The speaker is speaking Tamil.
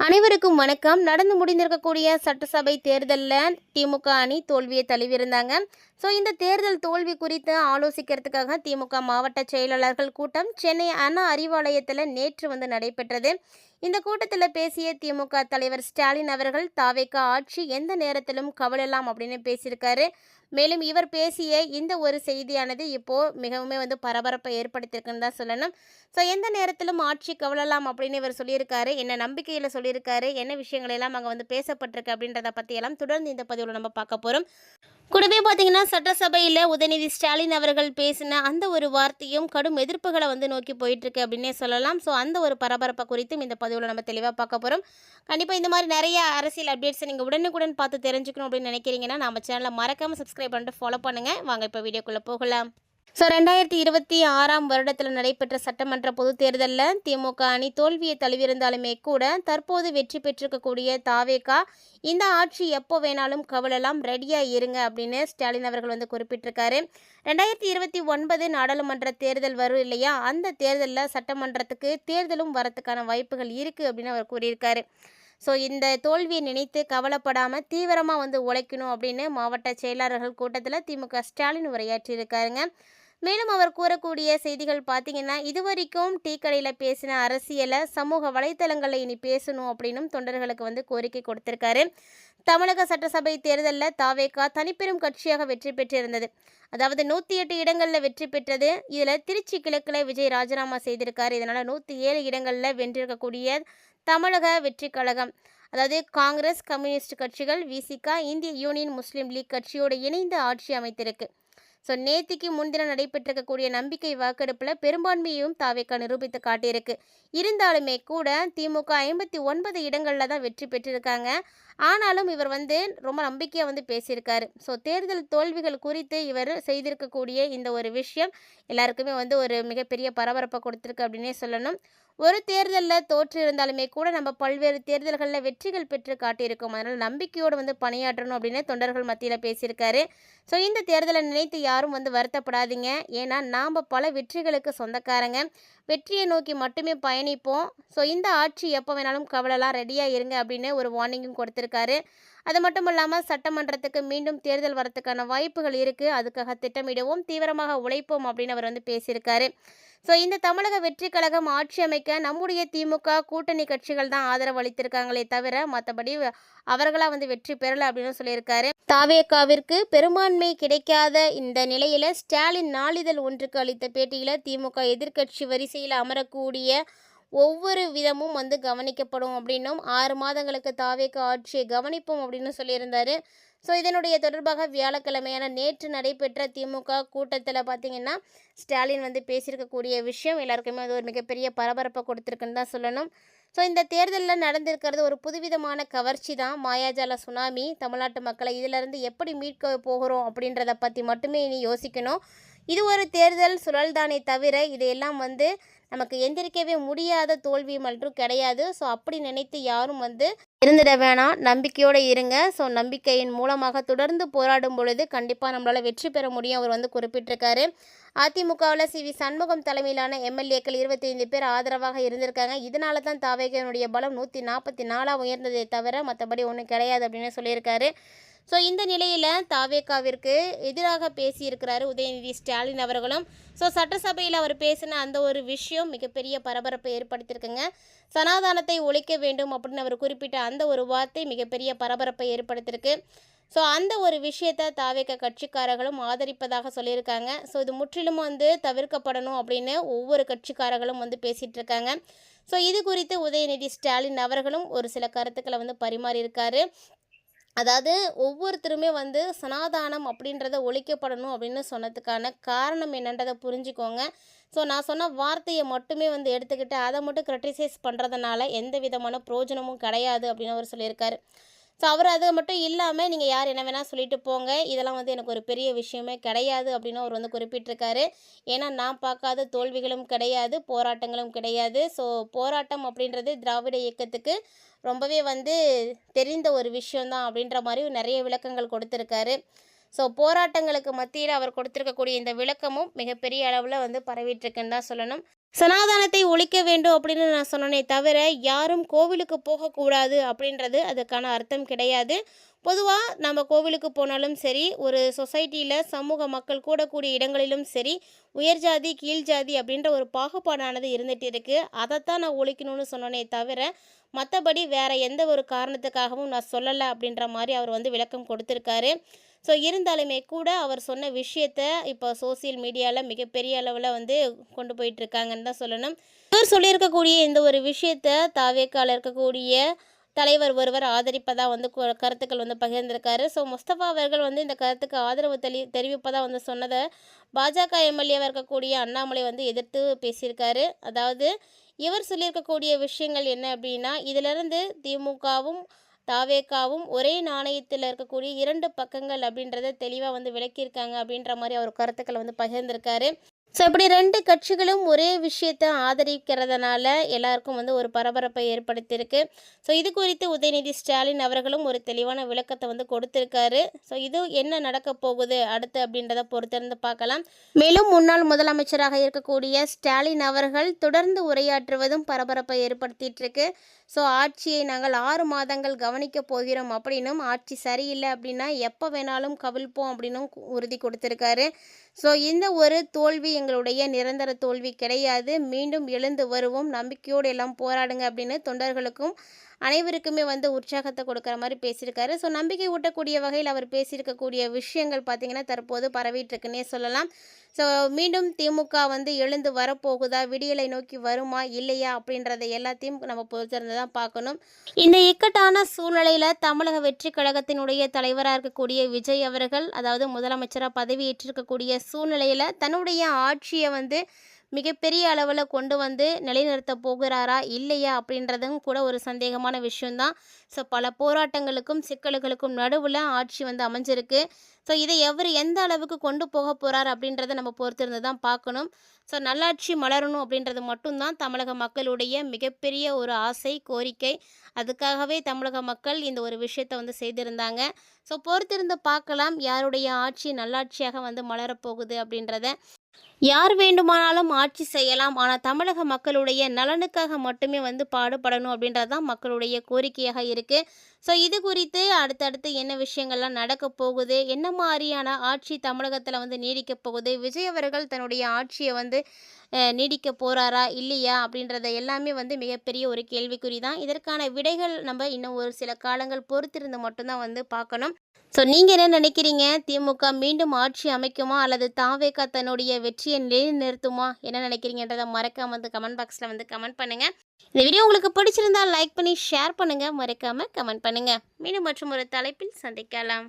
அனைவருக்கும் வணக்கம். நடந்து முடிந்திருக்கக்கூடிய சட்டசபை தேர்தலில் திமுக அணி தோல்வியை தழுவியிருந்தாங்க. இந்த தேர்தல் தோல்வி குறித்து ஆலோசிக்கிறதுக்காக திமுக மாவட்ட செயலாளர்கள் கூட்டம் சென்னை அண்ணா அறிவாலயத்தில் நேற்று நடைபெற்றது. இந்த கூட்டத்தில் பேசிய திமுக தலைவர் ஸ்டாலின் அவர்கள் தாவேகா ஆட்சி எந்த நேரத்திலும் கவலலாம் அப்படின்னு பேசியிருக்காரு. மேலும் இவர் பேசிய இந்த ஒரு செய்தியானது இப்போது மிகவும் பரபரப்பை ஏற்படுத்தியிருக்குன்னு தான் சொல்லணும். எந்த நேரத்திலும் ஆட்சி கவலலாம் அப்படின்னு இவர் சொல்லியிருக்காரு, என்ன நம்பிக்கையில் சொல்லியிருக்காரு, என்ன விஷயங்கள் எல்லாம் அங்கே பேசப்பட்டிருக்கு அப்படின்றத பற்றியெல்லாம் தொடர்ந்து இந்த பதிவில் நம்ம பார்க்க போகிறோம். கூடவே பார்த்தீங்கன்னா சட்டசபையில் உதயநிதி ஸ்டாலின் அவர்கள் பேசின அந்த ஒரு வார்த்தையும் கடும் எதிர்ப்புகளை நோக்கி போயிட்டுருக்கு அப்படின்னே சொல்லலாம். அந்த ஒரு பரபரப்பை குறித்தும் இந்த பதிவில் நம்ம தெளிவாக பார்க்க போகிறோம். கண்டிப்பாக இந்த மாதிரி நிறைய அரசியல் அப்டேட்ஸை நீங்கள் உடனுக்குடன் பார்த்து தெரிஞ்சுக்கணும் அப்படின்னு நினைக்கிறீங்கன்னா நம்ம சேனலை மறக்காமல் சப்ஸ்கிரைப் பண்ணிட்டு ஃபாலோ பண்ணுங்கள். வாங்க இப்போ வீடியோக்குள்ளே போகலாம். 2026 வருடத்தில் நடைபெற்ற சட்டமன்ற பொதுத் தேர்தலில் திமுக அணி தோல்வியை தழுவியிருந்தாலுமே கூட தற்போது வெற்றி பெற்றிருக்கக்கூடிய தாவேகா இந்த ஆட்சி எப்போ வேணாலும் கவலலாம், ரெடியாக இருங்க அப்படின்னு ஸ்டாலின் அவர்கள் குறிப்பிட்டிருக்காரு. 2029 நாடாளுமன்ற தேர்தல் வரும் இல்லையா, அந்த தேர்தலில் சட்டமன்றத்துக்கு தேர்தலும் வரத்துக்கான வாய்ப்புகள் இருக்குது அப்படின்னு அவர் கூறியிருக்காரு. இந்த தோல்வியை நினைத்து கவலைப்படாமல் தீவிரமாக உழைக்கணும் அப்படின்னு மாவட்ட செயலாளர்கள் கூட்டத்தில் திமுக ஸ்டாலின் உரையாற்றியிருக்காருங்க. மேலும் அவர் கூறக்கூடிய செய்திகள் பார்த்தீங்கன்னா, இதுவரைக்கும் டீ கடையில் பேசின அரசியலை சமூக வலைத்தளங்களில் இனி பேசணும் அப்படின்னும் தொண்டர்களுக்கு கோரிக்கை கொடுத்திருக்காரு. தமிழக சட்டசபை தேர்தலில் தாவேகா தனிப்பெரும் கட்சியாக வெற்றி பெற்றிருந்தது. அதாவது 108 இடங்களில் வெற்றி பெற்றது. இதில் திருச்சி கிழக்கில் விஜய் ராஜினாமா செய்திருக்காரு. இதனால் 107 இடங்களில் வென்றிருக்கக்கூடிய தமிழக வெற்றி கழகம், அதாவது காங்கிரஸ், கம்யூனிஸ்ட் கட்சிகள், விசிகா, இந்திய யூனியன் முஸ்லீம் லீக் கட்சியோடு இணைந்து ஆட்சி அமைத்திருக்கு. நேத்திக்கு முன்தினம் நடைபெற்றிருக்கக்கூடிய நம்பிக்கை வாக்கெடுப்பில் பெரும்பான்மையையும் தாவேகா நிரூபித்து காட்டியிருக்கு. இருந்தாலுமே கூட திமுக 59 இடங்களில் தான் வெற்றி பெற்றிருக்காங்க. ஆனாலும் இவர் ரொம்ப நம்பிக்கையாக பேசியிருக்காரு. தேர்தல் தோல்விகள் குறித்து இவர் செய்திருக்கக்கூடிய இந்த ஒரு விஷயம் எல்லாருக்குமே ஒரு மிகப்பெரிய பரபரப்பை கொடுத்துருக்கு அப்படின்னே சொல்லணும். ஒரு தேர்தலில் தோற்று இருந்தாலுமே கூட நம்ம பல்வேறு தேர்தல்களில் வெற்றிகள் பெற்று காட்டியிருக்கோம். அதனால் நம்பிக்கையோடு பணியாற்றணும் அப்படின்னு தொண்டர்கள் மத்தியில் பேசியிருக்காரு. இந்த தேர்தலை நினைத்து யாரும் வருத்தப்படாதீங்க. ஏன்னா நாம் பல வெற்றிகளுக்கு சொந்தக்காரங்க. வெற்றியை நோக்கி மட்டுமே பயணிப்போம். இந்த ஆட்சி எப்போ வேணாலும் கவலலாம், ரெடியாக இருங்க அப்படின்னு ஒரு வார்னிங்கும் கொடுத்துருக்காரு. அது மட்டும் இல்லாமல் சட்டமன்றத்துக்கு மீண்டும் தேர்தல் வரத்துக்கான வாய்ப்புகள் இருக்குது. அதுக்காக திட்டமிடுவோம், தீவிரமாக உழைப்போம் அப்படின்னு அவர் பேசியிருக்காரு. இந்த தமிழக வெற்றி கழகம் ஆட்சி அமைக்க நம்முடைய திமுக கூட்டணி கட்சிகள் தான் ஆதரவு அளித்திருக்காங்களே தவிர மற்றபடி அவர்களாக வெற்றி பெறலை அப்படின்னு சொல்லியிருக்காரு. தாவேகாவிற்கு பெரும்பான்மை கிடைக்காத இந்த நிலையில் ஸ்டாலின் நாளிதழ் ஒன்றுக்கு அளித்த பேட்டியில் திமுக எதிர்க்கட்சி வரிசையில் அமரக்கூடிய ஒவ்வொரு விதமும் கவனிக்கப்படும் அப்படின்னும் 6 மாதங்களுக்கு தாவேகா ஆட்சியை கவனிப்போம் அப்படின்னு சொல்லியிருந்தார். இதனுடைய தொடர்பாக வியாழக்கிழமையான நேற்று நடைபெற்ற திமுக கூட்டத்தில் பார்த்திங்கன்னா ஸ்டாலின் பேசியிருக்கக்கூடிய விஷயம் எல்லாருக்குமே அது ஒரு மிகப்பெரிய பரபரப்பை கொடுத்துருக்குன்னு தான் சொல்லணும். இந்த தேர்தலில் நடந்திருக்கிறது ஒரு புதுவிதமான கவர்ச்சி தான். மாயாஜால சுனாமி தமிழ்நாட்டு மக்களை இதிலிருந்து எப்படி மீட்க போகிறோம் அப்படின்றத பற்றி மட்டுமே இனி யோசிக்கணும். இது ஒரு தேர்தல் சுழல்தானே தவிர இதையெல்லாம் நமக்கு எந்திரிக்கவே முடியாத தோல்வி மற்றும் கிடையாது. அப்படி நினைத்து யாரும் இருந்துட வேணாம், நம்பிக்கையோடு இருங்க. நம்பிக்கையின் மூலமாக தொடர்ந்து போராடும் பொழுது கண்டிப்பாக நம்மளால் வெற்றி பெற முடியும் அவர் குறிப்பிட்டிருக்காரு. அதிமுகவில் சி வி சண்முகம் தலைமையிலான எம்எல்ஏக்கள் 25 பேர் ஆதரவாக இருந்திருக்காங்க. இதனால தான் தாவேகாவினுடைய பலம் 144 உயர்ந்ததை தவிர மற்றபடி ஒன்றும் கிடையாது அப்படின்னு சொல்லியிருக்காரு. இந்த நிலையில் தாவேகாவிற்கு எதிராக பேசியிருக்கிறாரு உதயநிதி ஸ்டாலின் அவர்களும். சட்டசபையில் அவர் பேசின அந்த ஒரு விஷயம் மிகப்பெரிய பரபரப்பை ஏற்படுத்தியிருக்குங்க. சனாதானத்தை ஒழிக்க வேண்டும் அப்படின்னு அவர் குறிப்பிட்ட அந்த ஒரு வார்த்தை மிகப்பெரிய பரபரப்பை ஏற்படுத்தியிருக்கு. அந்த ஒரு விஷயத்தை தாவேகா கட்சிக்காரர்களும் ஆதரிப்பதாக சொல்லியிருக்காங்க. இது முற்றிலும் தவிர்க்கப்படணும் அப்படின்னு ஒவ்வொரு கட்சிக்காரர்களும் பேசிகிட்டு இருக்காங்க. இது குறித்து உதயநிதி ஸ்டாலின் அவர்களும் ஒரு சில கருத்துக்களை பரிமாறியிருக்காரு. அதாவது ஒவ்வொருத்தருமே சனாதானம் அப்படின்றத ஒழிக்கப்படணும் அப்படின்னு சொன்னதுக்கான காரணம் என்னன்றதை புரிஞ்சுக்கோங்க. நான் சொன்ன வார்த்தையை மட்டுமே எடுத்துக்கிட்டு அதை மட்டும் கிரிட்டிசைஸ் பண்ணுறதுனால எந்த விதமான பிரயோஜனமும் கிடையாது அப்படின்னு அவர் சொல்லியிருக்காரு. அவர் அது மட்டும் இல்லாமல் நீங்கள் யார் என்ன வேணால் சொல்லிட்டு போங்க, இதெல்லாம் எனக்கு ஒரு பெரிய விஷயமே கிடையாது அப்படின்னு அவர் குறிப்பிட்டிருக்காரு. ஏன்னா நான் பார்க்காத தோல்விகளும் கிடையாது, போராட்டங்களும் கிடையாது. போராட்டம் அப்படின்றது திராவிட இயக்கத்துக்கு ரொம்பவே தெரிந்த ஒரு விஷயந்தான் அப்படின்ற மாதிரி நிறைய விளக்கங்கள் கொடுத்துருக்காரு. ஸோ போராட்டங்களுக்கு மத்தியில் அவர் கொடுத்திருக்கக்கூடிய இந்த விளக்கமும் மிகப்பெரிய அளவில் வந்து பரவிட்டுருக்குன்னு தான் சொல்லணும். சனாதனத்தை ஒழிக்க வேண்டும் அப்படின்னு நான் சொன்னனே தவிர யாரும் கோவிலுக்கு போகக்கூடாது அப்படின்றது அதுக்கான அர்த்தம் கிடையாது. பொதுவாக நம்ம கோவிலுக்கு போனாலும் சரி, ஒரு சொசைட்டியில் சமூக மக்கள் கூடக்கூடிய இடங்களிலும் சரி, உயர் ஜாதி கீழ் ஜாதி அப்படின்ற ஒரு பாகுபாடானது இருந்துகிட்டு இருக்குது. அதைத்தான் நான் ஒழிக்கணும்னு சொன்னனே தவிர மற்றபடி வேறு எந்த ஒரு காரணத்துக்காகவும் நான் சொல்லலை அப்படின்ற மாதிரி அவர் வந்து விளக்கம் கொடுத்துருக்காரு. ஸோ இருந்தாலுமே கூட அவர் சொன்ன விஷயத்த இப்போ சோசியல் மீடியாவில் மிகப்பெரிய அளவில் வந்து கொண்டு போயிட்டுருக்காங்கன்னு தான் சொல்லணும். இவர் சொல்லியிருக்கக்கூடிய இந்த ஒரு விஷயத்த தாவேக்கால இருக்கக்கூடிய தலைவர் ஒருவர் ஆதரிப்பதாக வந்து கருத்துக்கள் வந்து பகிர்ந்திருக்காரு. ஸோ முஸ்தபா அவர்கள் வந்து இந்த கருத்துக்கு ஆதரவு தெரிவிப்பதாக வந்து சொன்னதை பாஜக எம்எல்ஏவாக இருக்கக்கூடிய அண்ணாமலை வந்து எதிர்த்து பேசியிருக்காரு. அதாவது இவர் சொல்லியிருக்கக்கூடிய விஷயங்கள் என்ன அப்படின்னா, இதிலிருந்து திமுகவும் தாவேக்காவும் ஒரே நாணயத்தில் இருக்கக்கூடிய 2 பக்கங்கள் அப்படின்றத தெளிவாக வந்து விளக்கியிருக்காங்க அப்படின்ற மாதிரி அவர் கருத்துக்களை வந்து பகிர்ந்திருக்காரு. ஸோ இப்படி 2 கட்சிகளும் ஒரே விஷயத்தை ஆதரிக்கிறதுனால எல்லாருக்கும் வந்து ஒரு பரபரப்பை ஏற்படுத்தியிருக்கு. ஸோ இது குறித்து உதயநிதி ஸ்டாலின் அவர்களும் ஒரு தெளிவான விளக்கத்தை வந்து கொடுத்திருக்காரு. ஸோ இது என்ன நடக்க போகுது அடுத்து அப்படின்றத பொறுத்திருந்து பார்க்கலாம். மேலும் முன்னாள் முதலமைச்சராக இருக்கக்கூடிய ஸ்டாலின் அவர்கள் தொடர்ந்து உரையாற்றுவதும் பரபரப்பை ஏற்படுத்திட்டு இருக்கு. ஸோ ஆட்சியை நாங்கள் 6 மாதங்கள் கவனிக்க போகிறோம் அப்படின்னும், ஆட்சி சரியில்லை அப்படின்னா எப்போ வேணாலும் கவிழ்ப்போம் அப்படின்னும் உறுதி கொடுத்திருக்காரு. ஸோ இந்த ஒரு தோல்வி எங்களுடைய நிரந்தர தோல்வி கிடையாது, மீண்டும் எழுந்து வருவோம், நம்பிக்கையோடு எல்லாம் போராடுங்க அப்படின்னு தொண்டர்களுக்கும் அனைவருக்குமே வந்து உற்சாகத்தை கொடுக்குற மாதிரி பேசியிருக்காரு. ஸோ நம்பிக்கை ஊட்டக்கூடிய வகையில் அவர் பேசியிருக்கக்கூடிய விஷயங்கள் பார்த்திங்கன்னா தற்போது பரவிட்டுருக்குன்னே சொல்லலாம். ஸோ மீண்டும் திமுக வந்து எழுந்து வரப்போகுதா, விடியலை நோக்கி வருமா இல்லையா அப்படின்றத எல்லாத்தையும் நம்ம பொறுத்திருந்து தான் பார்க்கணும். இந்த இக்கட்டான சூழ்நிலையில் தமிழக வெற்றி கழகத்தினுடைய தலைவராக இருக்கக்கூடிய விஜய் அவர்கள், அதாவது முதலமைச்சராக பதவியேற்றிருக்கக்கூடிய சூழ்நிலையில் தன்னுடைய ஆட்சியை வந்து மிகப்பெரிய அளவில் கொண்டு வந்து நிலைநிறுத்த போகிறாரா இல்லையா அப்படின்றதும் கூட ஒரு சந்தேகமான விஷயம்தான். ஸோ பல போராட்டங்களுக்கும் சிக்கல்களுக்கும் நடுவில் ஆட்சி வந்து அமைஞ்சிருக்கு. ஸோ இதை எந்த அளவுக்கு கொண்டு போக போகிறார் அப்படின்றத நம்ம பொறுத்திருந்து தான் பார்க்கணும். ஸோ நல்லாட்சி மலரணும் அப்படின்றது மட்டும்தான் தமிழக மக்களுடைய மிகப்பெரிய ஒரு ஆசை, கோரிக்கை. அதுக்காகவே தமிழக மக்கள் இந்த ஒரு விஷயத்தை வந்து செய்திருந்தாங்க. ஸோ பொறுத்திருந்து பார்க்கலாம் யாருடைய ஆட்சி நல்லாட்சியாக வந்து மலரப்போகுது அப்படின்றத. யார் வேண்டுமானாலும் ஆட்சி செய்யலாம், ஆனால் தமிழக மக்களுடைய நலனுக்காக மட்டுமே வந்து பாடுபடணும் அப்படின்றது தான் மக்களுடைய கோரிக்கையாக இருக்குது. ஸோ இது குறித்து அடுத்தடுத்து என்ன விஷயங்கள்லாம் நடக்க போகுது, என்ன மாதிரியான ஆட்சி தமிழகத்தில் வந்து நீடிக்க போகுது, விஜய் அவர்கள் தன்னுடைய ஆட்சியை வந்து நீடிக்க போகிறாரா இல்லையா அப்படின்றத எல்லாமே வந்து மிகப்பெரிய ஒரு கேள்விக்குறி தான். இதற்கான விடைகள் நம்ம இன்னும் ஒரு சில காலங்கள் பொறுத்திருந்து மட்டும்தான் வந்து பார்க்கணும். ஸோ நீங்கள் என்ன நினைக்கிறீங்க? திமுக மீண்டும் ஆட்சி அமைக்குமா அல்லது தாவேகா தன்னுடைய வெற்றியை நிலைநிறுத்துமா? என்ன நினைக்கிறீங்கன்றதை மறக்காம வந்து கமெண்ட் பாக்ஸில் வந்து கமெண்ட் பண்ணுங்கள். இந்த வீடியோ உங்களுக்கு பிடிச்சிருந்தால் லைக் பண்ணி ஷேர் பண்ணுங்கள், மறக்காமல் கமெண்ட் பண்ணுங்கள். மீண்டும் மற்றும் ஒரு தலைப்பில் சந்திக்கலாம்.